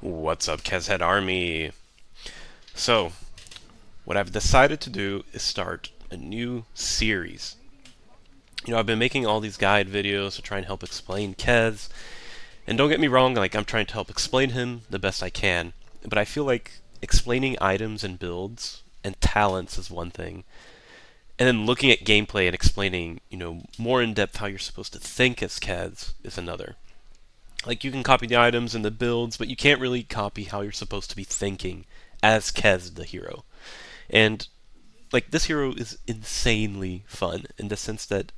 What's up, Kez Head Army? So, what I've decided to do is start a new series. I've been making all these guide videos to try and help explain Kez, and don't get me wrong, I'm trying to help explain him the best I can, but I feel like explaining items and builds and talents is one thing, and then looking at gameplay and explaining, more in depth how you're supposed to think as Kez is another. Like, you can copy the items and the builds, but you can't really copy how you're supposed to be thinking as Kez the hero. And like, this hero is insanely fun in the sense that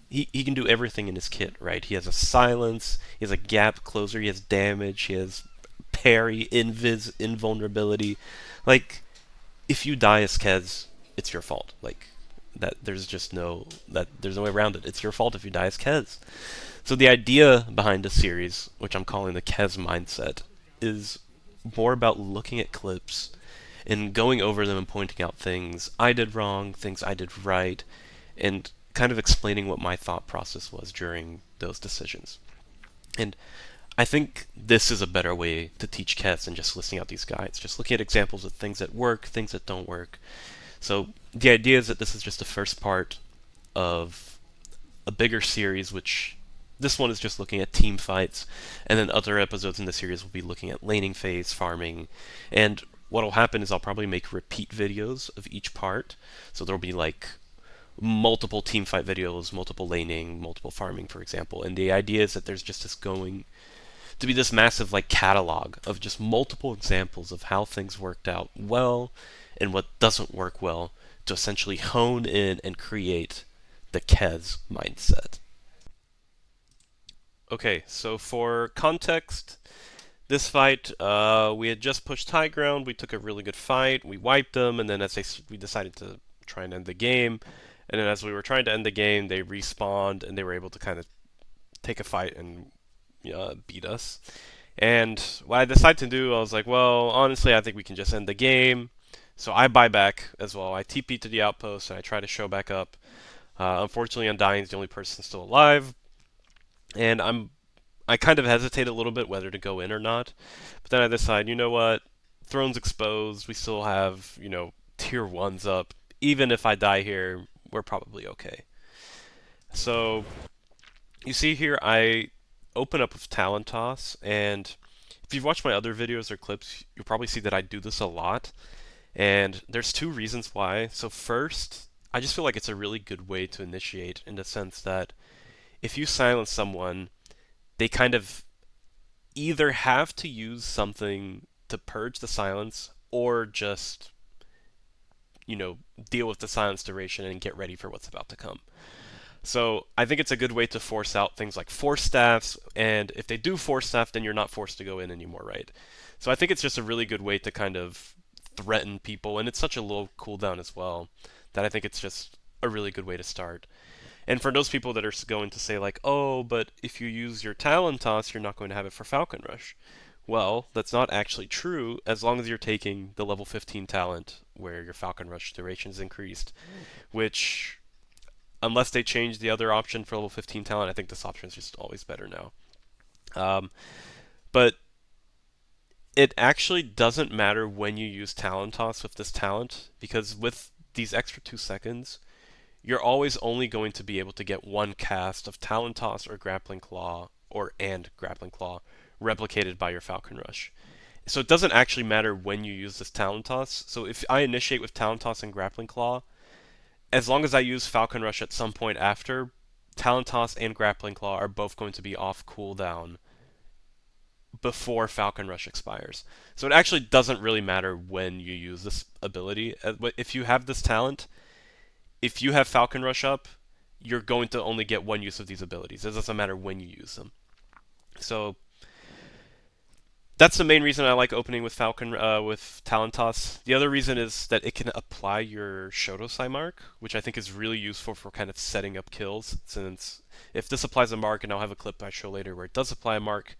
he can do everything in his kit, right? He has a silence, he has a gap closer, he has damage, he has parry, invis, invulnerability. Like, if you die as Kez, it's your fault. Like, there's no way around it. It's your fault if you die as Kez. So the idea behind this series, which I'm calling the Kez mindset, is more about looking at clips and going over them and pointing out things I did wrong, things I did right, and kind of explaining what my thought process was during those decisions. And I think this is a better way to teach Kez than just listing out these guides, just looking at examples of things that work, things that don't work. So the idea is that this is just the first part of a bigger series, which this one is just looking at team fights, and then other episodes in the series will be looking at laning phase, farming, and what'll happen is I'll probably make repeat videos of each part. So there'll be like multiple team fight videos, multiple laning, multiple farming, for example. And the idea is that there's just this going to be this massive like catalog of just multiple examples of how things worked out well and what doesn't work well to essentially hone in and create the Kez mindset. Okay, so for context, this fight, we had just pushed high ground. We took a really good fight. We wiped them, and then we decided to try and end the game. And then as we were trying to end the game, they respawned, and they were able to kind of take a fight and beat us. And what I decided to do, I was like, well, honestly, I think we can just end the game. So I buy back as well. I TP to the outpost, and I try to show back up. Unfortunately, Undying is the only person still alive, and I kind of hesitate a little bit whether to go in or not. But then I decide, you know what? Throne's exposed. We still have, tier 1s up. Even if I die here, we're probably okay. So, you see here, I open up with Talon Toss, and if you've watched my other videos or clips, you'll probably see that I do this a lot. And there's two reasons why. So first, I just feel like it's a really good way to initiate in the sense that if you silence someone, they kind of either have to use something to purge the silence or just, deal with the silence duration and get ready for what's about to come. So I think it's a good way to force out things like force staffs, and if they do force staff, then you're not forced to go in anymore, right? So I think it's just a really good way to kind of threaten people, and it's such a low cooldown as well that I think it's just a really good way to start. And for those people that are going to say like, oh, but if you use your Talon Toss, you're not going to have it for Falcon Rush. Well, that's not actually true as long as you're taking the level 15 talent where your Falcon Rush duration is increased, which, unless they change the other option for level 15 talent, I think this option is just always better now. But it actually doesn't matter when you use Talon Toss with this talent, because with these extra 2 seconds, you're always only going to be able to get one cast of Talon Toss or Grappling Claw and Grappling Claw replicated by your Falcon Rush. So it doesn't actually matter when you use this Talon Toss. So if I initiate with Talon Toss and Grappling Claw, as long as I use Falcon Rush at some point after, Talon Toss and Grappling Claw are both going to be off cooldown before Falcon Rush expires. So it actually doesn't really matter when you use this ability. If you have this talent, if you have Falcon Rush up, you're going to only get one use of these abilities. It doesn't matter when you use them. So that's the main reason I like opening with with Talon Toss. The other reason is that it can apply your Shotosai mark, which I think is really useful for kind of setting up kills. Since if this applies a mark, and I'll have a clip I show later where it does apply a mark,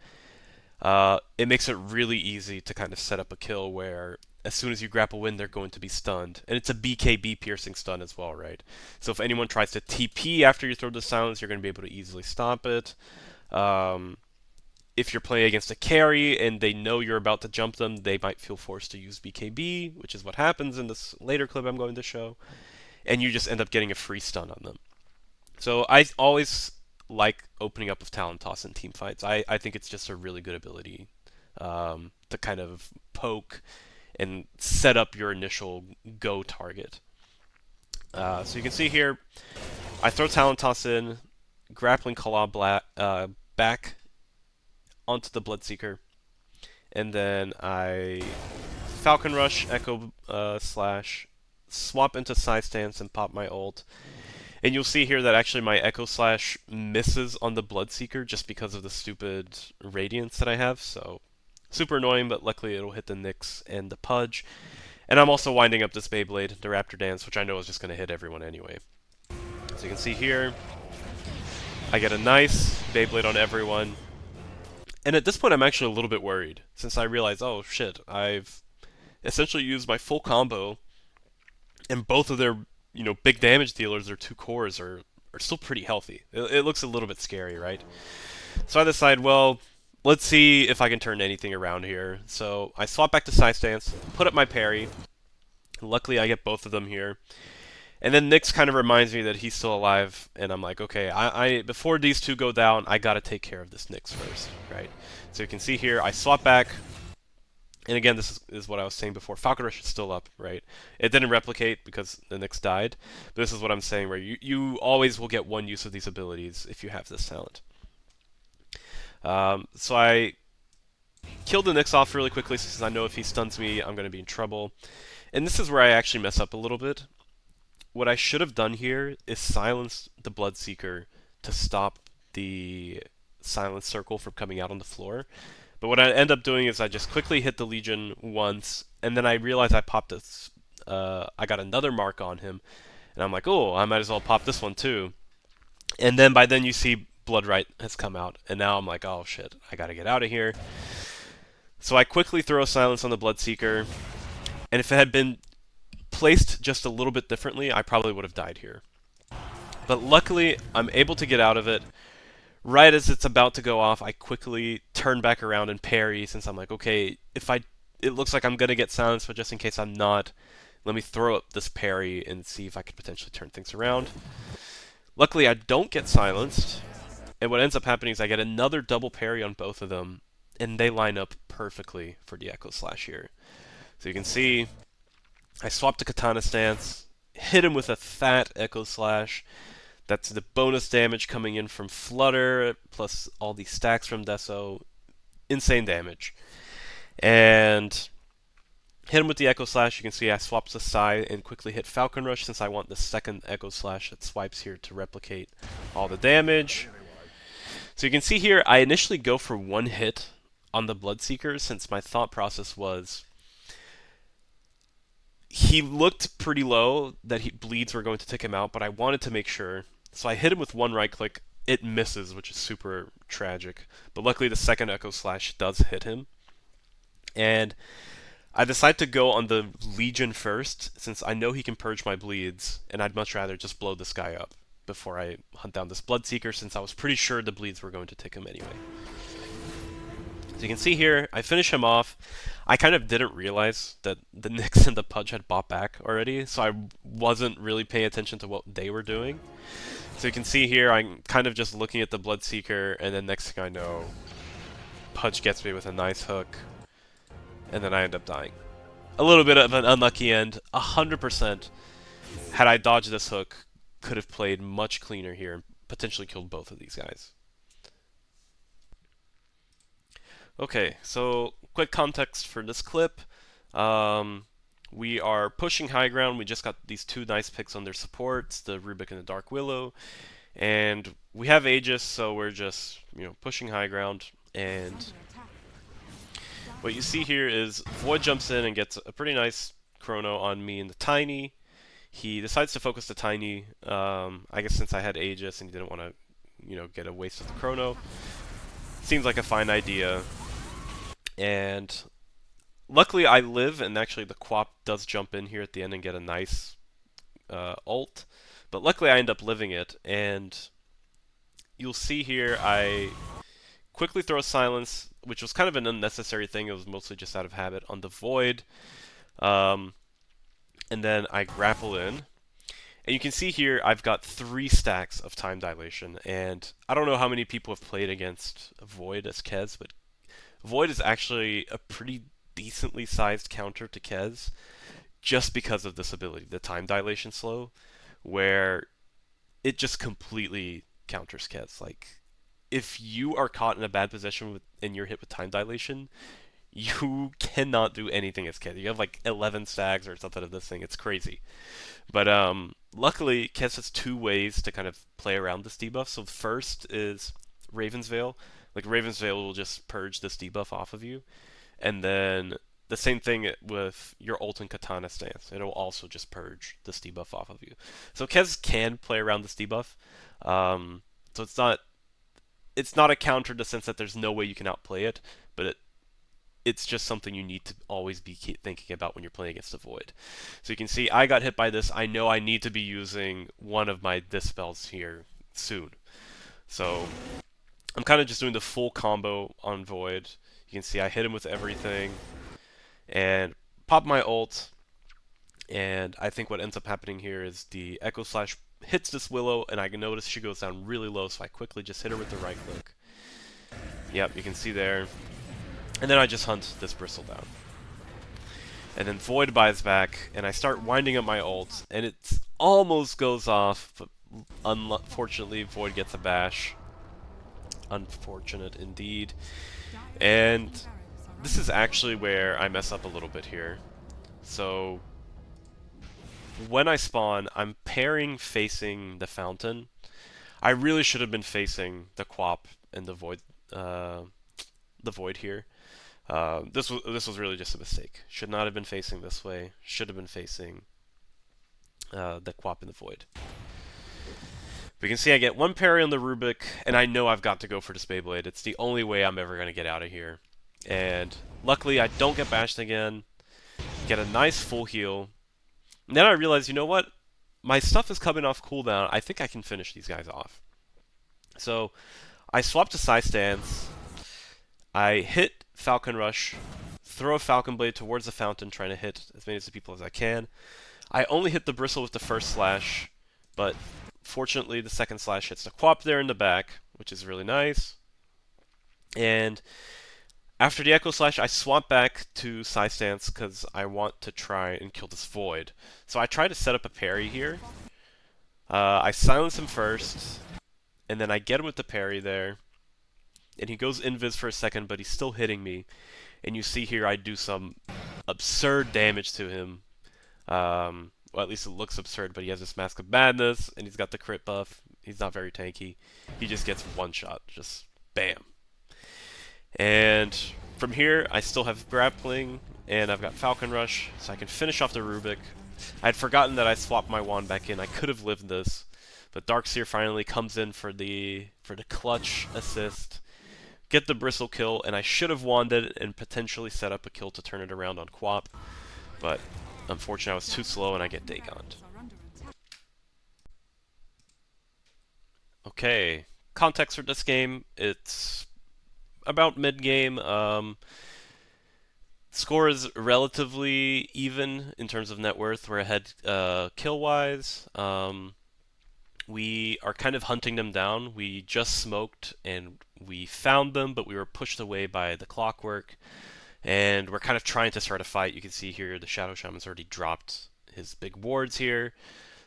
it makes it really easy to kind of set up a kill where as soon as you grapple in, they're going to be stunned. And it's a BKB piercing stun as well, right? So if anyone tries to TP after you throw the silence, you're going to be able to easily stop it. Um, if you're playing against a carry and they know you're about to jump them, they might feel forced to use BKB, which is what happens in this later clip I'm going to show, and you just end up getting a free stun on them. So I always like opening up with Talon Toss in team fights. I think it's just a really good ability to kind of poke and set up your initial go target. So you can see here, I throw Talon Toss in, grappling claw back onto the Bloodseeker, and then I Falcon Rush, Echo Slash, swap into side stance and pop my ult. And you'll see here that actually my Echo Slash misses on the Bloodseeker just because of the stupid Radiance that I have, so super annoying, but luckily it'll hit the Nyx and the Pudge. And I'm also winding up this Beyblade, the Raptor Dance, which I know is just going to hit everyone anyway. So you can see here, I get a nice Beyblade on everyone. And at this point I'm actually a little bit worried, since I realize, oh shit, I've essentially used my full combo, and both of their big damage dealers, their two cores, are still pretty healthy. It looks a little bit scary, right? So I decide, well, let's see if I can turn anything around here. So I swap back to side stance, put up my parry. Luckily, I get both of them here. And then Nyx kind of reminds me that he's still alive, and I'm like, okay, I before these two go down, I gotta take care of this Nyx first, right? So you can see here, I swap back, and again, this is what I was saying before. Falcon Rush is still up, right? It didn't replicate because the Nyx died, but this is what I'm saying, where you always will get one use of these abilities if you have this talent. So I kill the Nyx off really quickly, since I know if he stuns me, I'm going to be in trouble. And this is where I actually mess up a little bit. What I should have done here is silence the Bloodseeker to stop the silence circle from coming out on the floor. But what I end up doing is I just quickly hit the Legion once, and then I realize I popped this. I got another mark on him, and I'm like, oh, I might as well pop this one too. And then by then you see Bloodright has come out, and now I'm like, oh shit, I gotta get out of here. So I quickly throw silence on the Bloodseeker, and if it had been placed just a little bit differently, I probably would have died here. But luckily, I'm able to get out of it. Right as it's about to go off, I quickly turn back around and parry, since I'm like, okay, it looks like I'm gonna get silenced, but just in case I'm not, let me throw up this parry and see if I could potentially turn things around. Luckily, I don't get silenced, and what ends up happening is I get another double parry on both of them, and they line up perfectly for the Echo Slash here. So you can see, I swap to Katana Stance, hit him with a fat Echo Slash. That's the bonus damage coming in from Flutter, plus all these stacks from Deso. Insane damage. And hit him with the Echo Slash. You can see I swap to Sai and quickly hit Falcon Rush, since I want the second Echo Slash that swipes here to replicate all the damage. So you can see here, I initially go for one hit on the Bloodseeker, since my thought process was, he looked pretty low that bleeds were going to take him out, but I wanted to make sure. So I hit him with one right click. It misses, which is super tragic. But luckily the second Echo Slash does hit him. And I decide to go on the Legion first, since I know he can purge my bleeds, and I'd much rather just blow this guy up before I hunt down this Bloodseeker, since I was pretty sure the bleeds were going to take him anyway. So you can see here, I finish him off. I kind of didn't realize that the Nyx and the Pudge had bought back already, so I wasn't really paying attention to what they were doing. So you can see here, I'm kind of just looking at the Bloodseeker, and then next thing I know, Pudge gets me with a nice hook, and then I end up dying. A little bit of an unlucky end. 100%, had I dodged this hook, could have played much cleaner here and potentially killed both of these guys. Okay, so quick context for this clip. We are pushing high ground. We just got these two nice picks on their supports, the Rubik and the Dark Willow. And we have Aegis, so we're just, pushing high ground. And what you see here is Void jumps in and gets a pretty nice chrono on me and the Tiny. He decides to focus the Tiny, I guess since I had Aegis and he didn't want to, get a waste of the chrono. Seems like a fine idea. And luckily I live, and actually the Quap does jump in here at the end and get a nice ult. But luckily I end up living it, and you'll see here I quickly throw a silence, which was kind of an unnecessary thing. It was mostly just out of habit on the void. Um, and then I grapple in. And you can see here I've got 3 stacks of time dilation, and I don't know how many people have played against Void as Kez, but Void is actually a pretty decently sized counter to Kez just because of this ability, the time dilation slow, where it just completely counters Kez. Like, if you are caught in a bad position and you're hit with time dilation, you cannot do anything as Kez. You have like 11 stacks or something of this thing. It's crazy. But luckily, Kez has 2 ways to kind of play around this debuff. So the first is Raven's Veil. Like Raven's Veil will just purge this debuff off of you, and then the same thing with your ult and Katana stance. It'll also just purge this debuff off of you. So Kez can play around this debuff. So it's not a counter in the sense that there's no way you can outplay it, but it's just something you need to always be thinking about when you're playing against a Void. So you can see I got hit by this. I know I need to be using one of my dispels here soon. So I'm kind of just doing the full combo on Void. You can see I hit him with everything and pop my ult. And I think what ends up happening here is the Echo Slash hits this Willow, and I can notice she goes down really low, so I quickly just hit her with the right click. Yep, you can see there. And then I just hunt this Bristle down. And then Void buys back, and I start winding up my ult, and it almost goes off, but unfortunately Void gets a bash. Unfortunate indeed. And this is actually where I mess up a little bit here. So when I spawn, I'm pairing facing the fountain. I really should have been facing the Quap and the Void here. This was really just a mistake. Should not have been facing this way. Should have been facing the Quap and the Void. We can see I get 1 parry on the Rubik, and I know I've got to go for this Beyblade. It's the only way I'm ever going to get out of here. And luckily, I don't get bashed again. Get a nice full heal. And then I realize, you know what? My stuff is coming off cooldown. I think I can finish these guys off. So I swap to Psy Stance. I hit Falcon Rush, throw a Falcon Blade towards the fountain, trying to hit as many of the people as I can. I only hit the Bristle with the first slash, but fortunately the second slash hits the Quap there in the back, which is really nice. And after the Echo Slash, I swap back to Psy Stance because I want to try and kill this Void. So I try to set up a parry here. I silence him first, and then I get him with the parry there. And he goes invis for a second, but he's still hitting me. And you see here I do some absurd damage to him. Well, at least it looks absurd, but he has this Mask of Madness, and he's got the crit buff. He's not very tanky. He just gets one shot. Just bam. And from here, I still have grappling, and I've got Falcon Rush, so I can finish off the Rubik. I had forgotten that I swapped my wand back in. I could have lived this, but Darkseer finally comes in for the clutch assist. Get the Bristle kill, and I should have wanded and potentially set up a kill to turn it around on Quap, but unfortunately I was too slow and I get Dagon'd. Okay, context for this game, it's about mid-game. Score is relatively even in terms of net worth. We're ahead kill-wise. We are kind of hunting them down. We just smoked and we found them, but we were pushed away by the clockwork. And we're kind of trying to start a fight. You can see here the Shadow Shaman's already dropped his big wards here.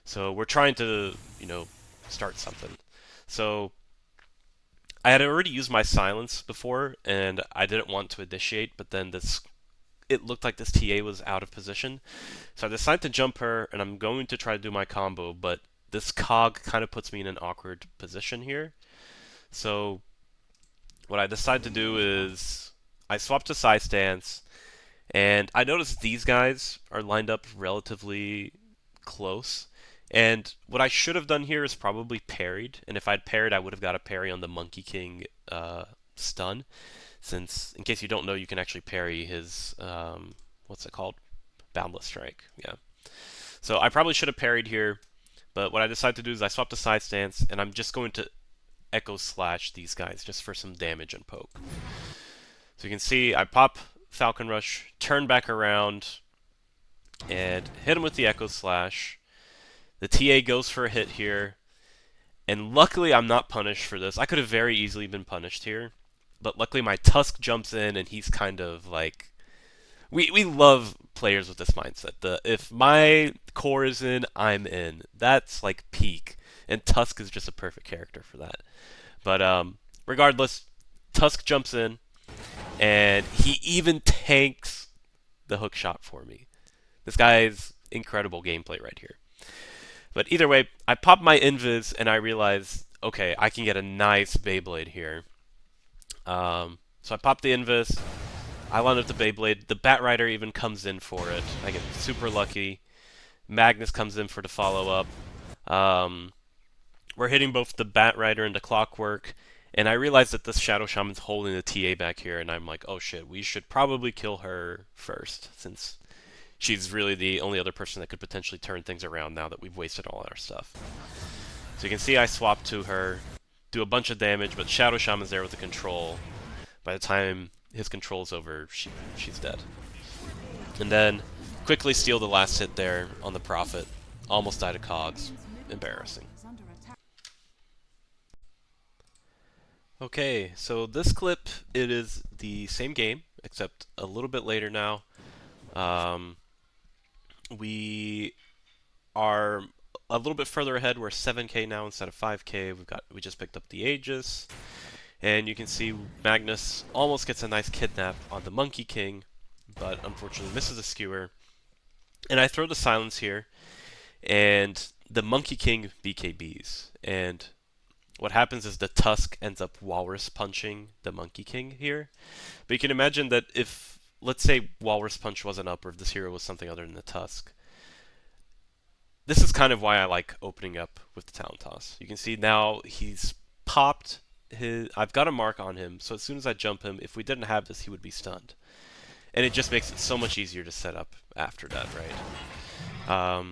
So we're trying to, start something. So I had already used my silence before, and I didn't want to initiate, but then it looked like this TA was out of position. So I decided to jump her, and I'm going to try to do my combo, but this cog kind of puts me in an awkward position here. So what I decided to do is I swapped to Psy Stance, and I noticed these guys are lined up relatively close. And what I should have done here is probably parried, and if I'd parried, I would have got a parry on the Monkey King stun, since, in case you don't know, you can actually parry his, what's it called? Boundless Strike, yeah. So I probably should have parried here, but what I decided to do is I swapped to Side Stance, and I'm just going to Echo Slash these guys just for some damage and poke. So you can see I pop Falcon Rush, turn back around, and hit him with the Echo Slash. The TA goes for a hit here, and luckily I'm not punished for this. I could have very easily been punished here, but luckily my Tusk jumps in, and he's kind of like... We love players with this mindset. If my core is in, I'm in. That's like peak, and Tusk is just a perfect character for that. But regardless, Tusk jumps in, and he even tanks the hook shot for me. This guy's incredible gameplay right here. But either way, I pop my Invis, and I realize, okay, I can get a nice Beyblade here. So I pop the Invis, I line up the Beyblade, the Batrider even comes in for it. I get super lucky. Magnus comes in for the follow-up. We're hitting both the Batrider and the Clockwork, and I realize that this Shadow Shaman's holding the TA back here, and I'm like, oh shit, we should probably kill her first, since she's really the only other person that could potentially turn things around now that we've wasted all our stuff. So you can see I swap to her, do a bunch of damage, but Shadow Shaman's there with the control. By the time his control's over, she's dead. And then quickly steal the last hit there on the Prophet. Almost died of Cogs. Embarrassing. Okay, so this clip, it is the same game, except a little bit later now. We are a little bit further ahead. We're 7k now instead of 5k. We just picked up the Aegis. And you can see Magnus almost gets a nice kidnap on the Monkey King, but unfortunately misses a skewer. And I throw the silence here, and the Monkey King BKBs. And what happens is the Tusk ends up Walrus punching the Monkey King here. But you can imagine that if, let's say, Walrus Punch wasn't up, or if this hero was something other than the Tusk, this is kind of why I like opening up with the Talon Toss. You can see now he's popped I've got a mark on him, so as soon as I jump him, if we didn't have this, he would be stunned. And it just makes it so much easier to set up after that, right?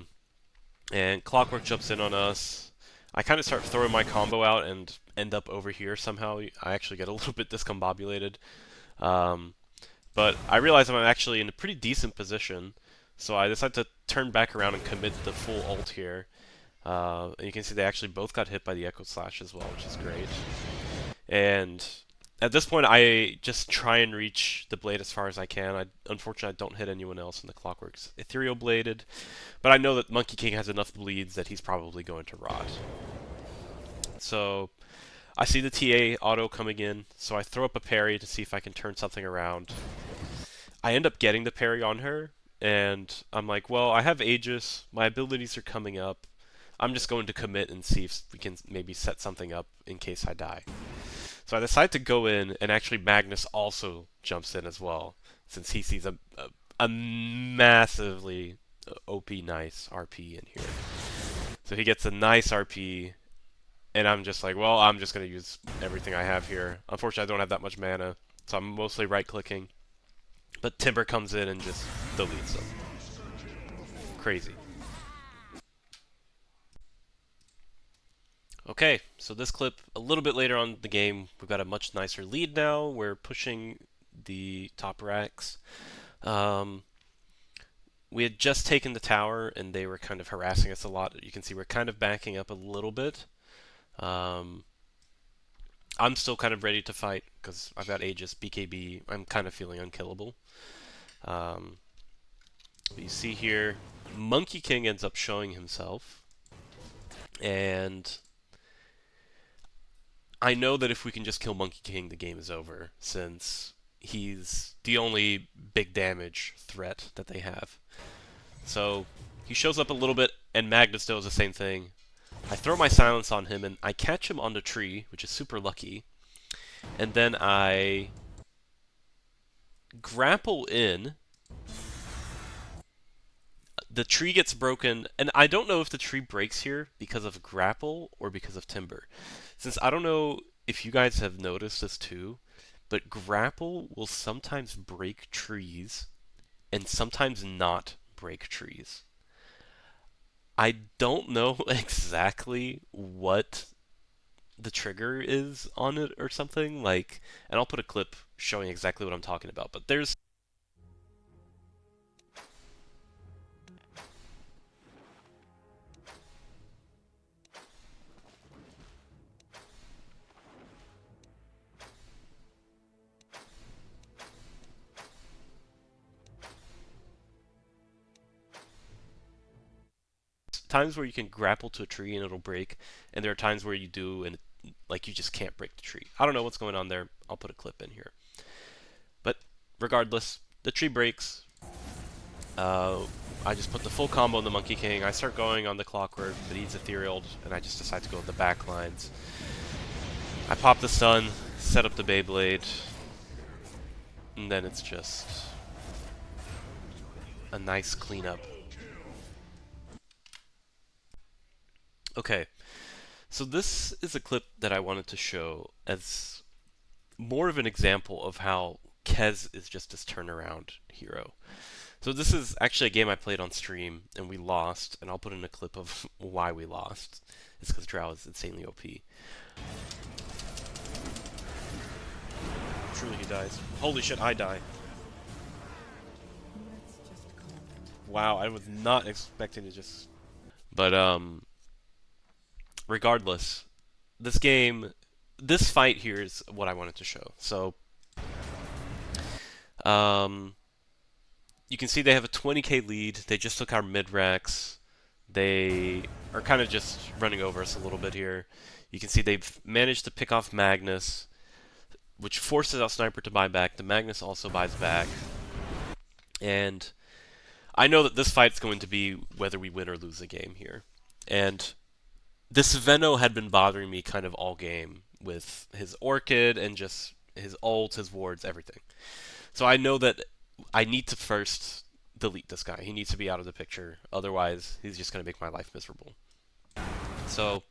And Clockwork jumps in on us. I kind of start throwing my combo out and end up over here somehow. I actually get a little bit discombobulated. But I realize I'm actually in a pretty decent position, so I decide to turn back around and commit the full ult here. And you can see they actually both got hit by the Echo Slash as well, which is great. And at this point, I just try and reach the blade as far as I can. Unfortunately, I don't hit anyone else, and the Clockwork's ethereal bladed. But I know that Monkey King has enough bleeds that he's probably going to rot. So I see the TA auto coming in, so I throw up a parry to see if I can turn something around. I end up getting the parry on her, and I'm like, well, I have Aegis, my abilities are coming up. I'm just going to commit and see if we can maybe set something up in case I die. So I decide to go in, and actually Magnus also jumps in as well, since he sees a massively OP nice RP in here. So he gets a nice RP, and I'm just like, well, I'm just going to use everything I have here. Unfortunately, I don't have that much mana, so I'm mostly right-clicking. But Timber comes in and just deletes them. Crazy. Okay, so this clip, a little bit later on in the game, we've got a much nicer lead now. We're pushing the top racks. We had just taken the tower, and they were kind of harassing us a lot. You can see we're kind of backing up a little bit. I'm still kind of ready to fight, because I've got Aegis, BKB. I'm kind of feeling unkillable. But you see here, Monkey King ends up showing himself, and I know that if we can just kill Monkey King, the game is over, since he's the only big damage threat that they have. So he shows up a little bit, and Magnus does the same thing. I throw my silence on him, and I catch him on the tree, which is super lucky. And then I grapple in. The tree gets broken, and I don't know if the tree breaks here because of grapple or because of timber. Since I don't know if you guys have noticed this too, but grapple will sometimes break trees and sometimes not break trees. I don't know exactly what the trigger is on it or something. Like, and I'll put a clip showing exactly what I'm talking about. But there's times where you can grapple to a tree and it'll break, and there are times where you do and like you just can't break the tree. I don't know what's going on there. I'll put a clip in here. But regardless, the tree breaks. Uh, I just put the full combo on the Monkey King. I start going on the Clockwork, but he's ethereal, and I just decide to go with the backlines. I pop the stun, set up the Beyblade, and then it's just a nice cleanup. Okay, so this is a clip that I wanted to show as more of an example of how Kez is just this turnaround hero. So this is actually a game I played on stream, and we lost, and I'll put in a clip of why we lost. It's because Drow is insanely OP. Truly he dies. Holy shit, I die. Wow, I was not expecting to just... But, regardless, this game, this fight here is what I wanted to show. So, you can see they have a 20k lead. They just took our mid-racks. They are kind of just running over us a little bit here. You can see they've managed to pick off Magnus, which forces our Sniper to buy back. The Magnus also buys back. And I know that this fight's going to be whether we win or lose the game here. And this Venno had been bothering me kind of all game with his Orchid and just his ult, his wards, everything. So I know that I need to first delete this guy. He needs to be out of the picture. Otherwise, he's just going to make my life miserable. So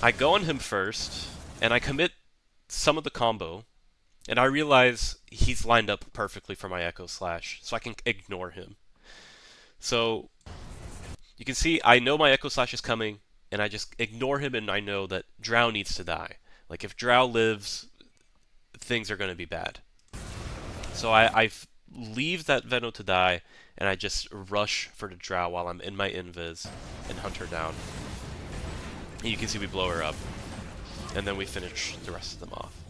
I go on him first, and I commit some of the combo, and I realize he's lined up perfectly for my Echo Slash, so I can ignore him. So you can see I know my Echo Slash is coming, and I just ignore him, and I know that Drow needs to die. Like, if Drow lives, things are going to be bad. So I leave that Venno to die, and I just rush for the Drow while I'm in my invis and hunt her down. And you can see we blow her up, and then we finish the rest of them off.